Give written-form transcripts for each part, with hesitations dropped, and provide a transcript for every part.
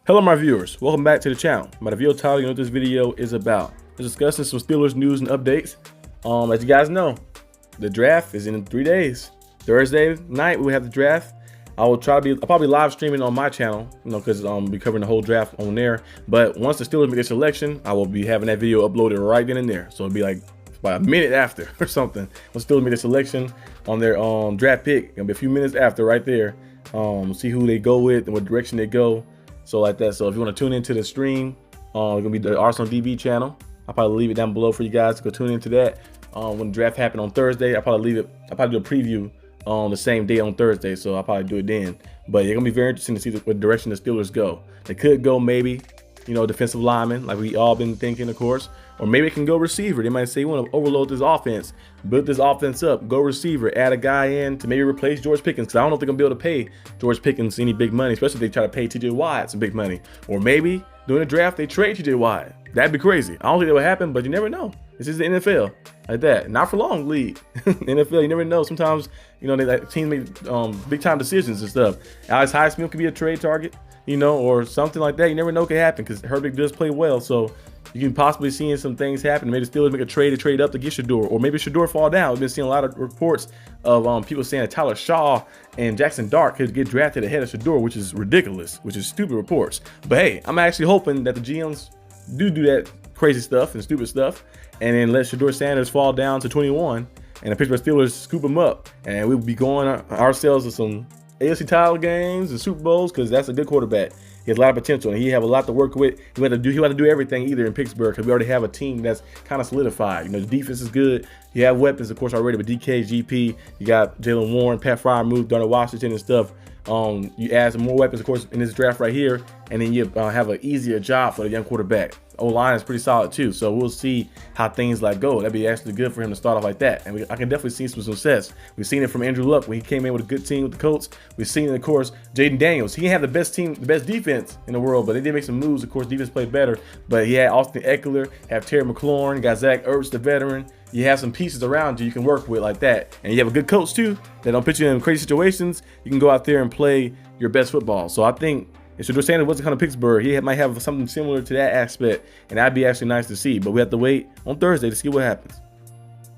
Hello my viewers, welcome back to the channel. My video title, you know what this video is about. We're discussing some Steelers news and updates. As you guys know, the draft is in 3 days. Thursday night we have the draft. I'll probably live streaming on my channel, because I'll be covering the whole draft on there. But once the Steelers make their selection, I will be having that video uploaded right then and there. So it'll be like about a minute after or something. Once Steelers make their selection on their draft pick, it'll be a few minutes after right there. See who they go with and what direction they go. So like that. So if you want to tune into the stream, it's gonna be the Arsenal D.B channel. I'll probably leave it down below for you guys to go tune into that. When the draft happened on Thursday, I'll probably do a preview on the same day on Thursday. So I'll probably do it then. But it's gonna be very interesting to see what direction the Steelers go. They could go maybe, defensive lineman, like we all been thinking, of course. Or maybe it can go receiver. They might say, you want to overload this offense, build this offense up, go receiver, add a guy in to maybe replace George Pickens. Because I don't know if they're going to be able to pay George Pickens any big money, especially if they try to pay T.J. Watt some big money. Or maybe during the draft, they trade T.J. Watt. That'd be crazy. I don't think that would happen, but you never know. This is the NFL, like that. Not for long league. NFL, you never know. Sometimes, teams make big time decisions and stuff. Alex Highsmith could be a trade target, or something like that. You never know what could happen because Herbig does play well. So you can possibly see some things happen. Maybe the Steelers make a trade up to get Shador, or maybe Shador fall down. We've been seeing a lot of reports of people saying that Tyler Shaw and Jackson Dart could get drafted ahead of Shador, which is ridiculous, which is stupid reports. But hey, I'm actually hoping that the GMs do that crazy stuff and stupid stuff, and then let Shador Sanders fall down to 21, and the Pittsburgh Steelers scoop him up, and we'll be going ourselves to some AFC title games and Super Bowls because that's a good quarterback. He has a lot of potential, and he have a lot to work with. He had to do everything either in Pittsburgh because we already have a team that's kind of solidified. The defense is good. You have weapons, of course, already with DK, GP. You got Jalen Warren, Pat Fryermuth, Darnell Washington, and stuff. You add some more weapons, of course, in this draft right here, and then you have an easier job for the young quarterback. O-line is pretty solid too, so we'll see how things go. That'd be actually good for him to start off like that, and I can definitely see some success. We've seen it from Andrew Luck when he came in with a good team with the Colts. We've seen it, of course, Jaden Daniels. He had the best team, the best defense in the world, but they did make some moves. Of course, defense played better, but he had Austin Eckler, have Terry McLaurin, got Zach Ertz, the veteran. You have some pieces around you can work with like that, and you have a good coach too that don't put you in crazy situations. You can go out there and play your best football. So I think if Shador Sanders wasn't coming to Pittsburgh, he might have something similar to that aspect, and that'd be actually nice to see. But we have to wait on Thursday to see what happens.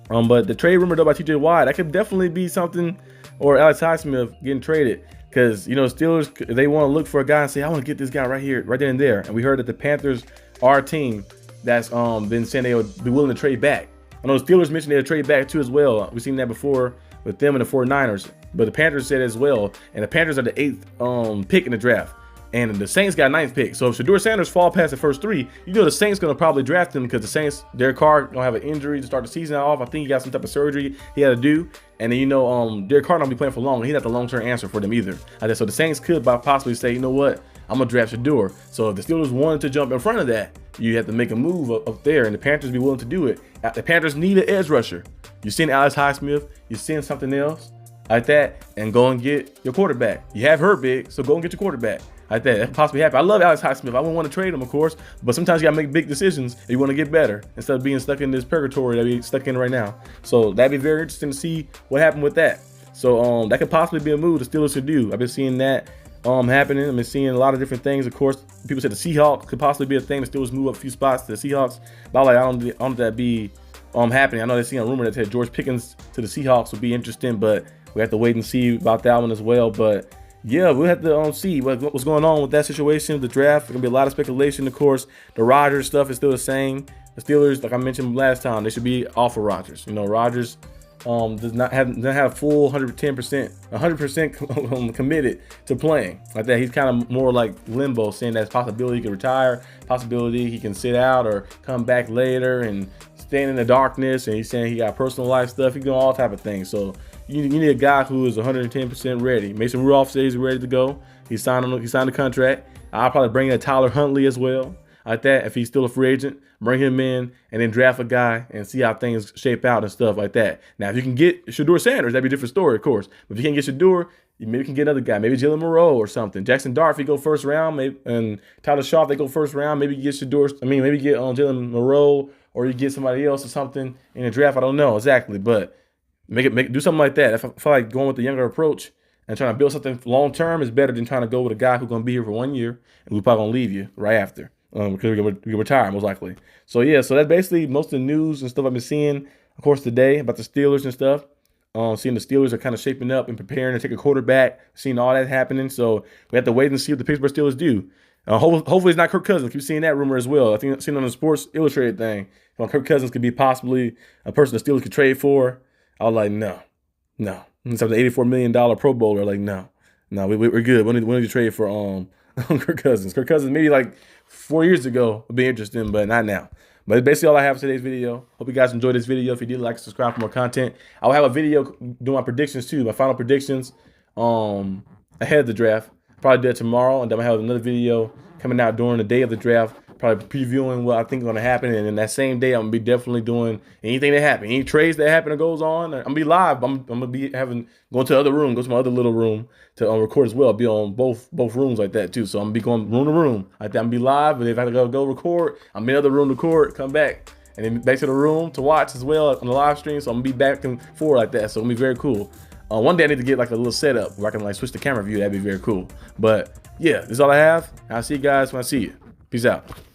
But the trade rumor though by T.J. Watt, that could definitely be something, or Alex Highsmith getting traded, because Steelers, they want to look for a guy and say, I want to get this guy right here, right then and there. And we heard that the Panthers are a team that's been saying they would be willing to trade back. I know the Steelers mentioned they'd trade back too as well. We've seen that before with them and the 49ers, but the Panthers said as well, and the Panthers are the 8th pick in the draft. And the Saints got 9th pick. So if Shador Sanders fall past the first 3, the Saints going to probably draft him because the Saints, Derek Carr going to have an injury to start the season off. I think he got some type of surgery he had to do. And then, Derek Carr not be playing for long. He's not the long-term answer for them either. So the Saints could possibly say, you know what, I'm going to draft Shador. So if the Steelers wanted to jump in front of that, you have to make a move up there, and the Panthers be willing to do it. The Panthers need an edge rusher. You're seeing Alex Highsmith. You're seeing something else like that, and go and get your quarterback. You have Herbig, so go and get your quarterback. Like that could possibly happen. I love Alex Highsmith. I wouldn't want to trade him, of course, but sometimes you gotta make big decisions if you want to get better instead of being stuck in this purgatory that we're stuck in right now. So that'd be very interesting to see what happened with that. So that could possibly be a move the Steelers should do. I've been seeing that happening. I've been seeing a lot of different things. Of course, people said the Seahawks could possibly be a thing. The Steelers move up a few spots to the Seahawks. But I don't that be happening. I know they're seeing a rumor that said George Pickens to the Seahawks would be interesting, but we have to wait and see about that one as well. But yeah, we'll have to see what's going on with that situation, the draft. There's going to be a lot of speculation, of course. The Rodgers stuff is still the same. The Steelers, like I mentioned last time, they should be off of Rodgers. Rodgers doesn't have full 100% committed to playing like that. He's kind of more like limbo, saying that's possibility he can retire, possibility he can sit out or come back later and stand in the darkness. And he's saying he got personal life stuff. He's doing all type of things. So you need a guy who is 110% ready. Mason Rudolph says he's ready to go. He signed the contract. I'll probably bring in Tyler Huntley as well. Like that, if he's still a free agent, bring him in and then draft a guy and see how things shape out and stuff like that. Now, if you can get Shador Sanders, that'd be a different story, of course. But if you can't get Shador, you maybe can get another guy, maybe Jalen Moreau or something. Jackson Dart, if he go first round, maybe, and Tyler Shaw, if they go first round, maybe you get maybe get Jalen Moreau, or you get somebody else or something in the draft. I don't know exactly, but do something like that. If I feel like going with the younger approach, and trying to build something long term is better than trying to go with a guy who's going to be here for 1 year and we're probably going to leave you right after because we're going to retire most likely. So yeah, so that's basically most of the news and stuff I've been seeing, of course, today about the Steelers and stuff. Seeing the Steelers are kind of shaping up and preparing to take a quarterback, seeing all that happening. So we have to wait and see what the Pittsburgh Steelers do. Hopefully it's not Kirk Cousins. Keep seeing that rumor as well. I think I've seen on the Sports Illustrated thing, Kirk Cousins could be possibly a person the Steelers could trade for. I was like, no. Instead of the $84 million Pro Bowler, like, no, we're good. We need to trade for Kirk Cousins. Kirk Cousins maybe like 4 years ago would be interesting, but not now. But that's basically all I have for today's video. Hope you guys enjoyed this video. If you did, like, subscribe for more content. I will have a video doing my predictions too, my final predictions ahead of the draft. Probably do that tomorrow, and then I'll have another video coming out during the day of the draft, probably previewing what I think is going to happen. And then that same day, I'm going to be definitely doing anything that happens. Any trades that happen or goes on, I'm going to be live. I'm going to be going to the other room, go to my other little room to record as well. I'll be on both rooms like that too. So I'm going to be going room to room like that. I'm going to be live, but if I have to go record, I'm in the other room to record, come back, and then back to the room to watch as well on the live stream. So I'm going to be back and forth like that. So it'll be very cool. One day I need to get like a little setup where I can like switch the camera view. That'd be very cool. But yeah, this is all I have. I'll see you guys when I see you. Peace out.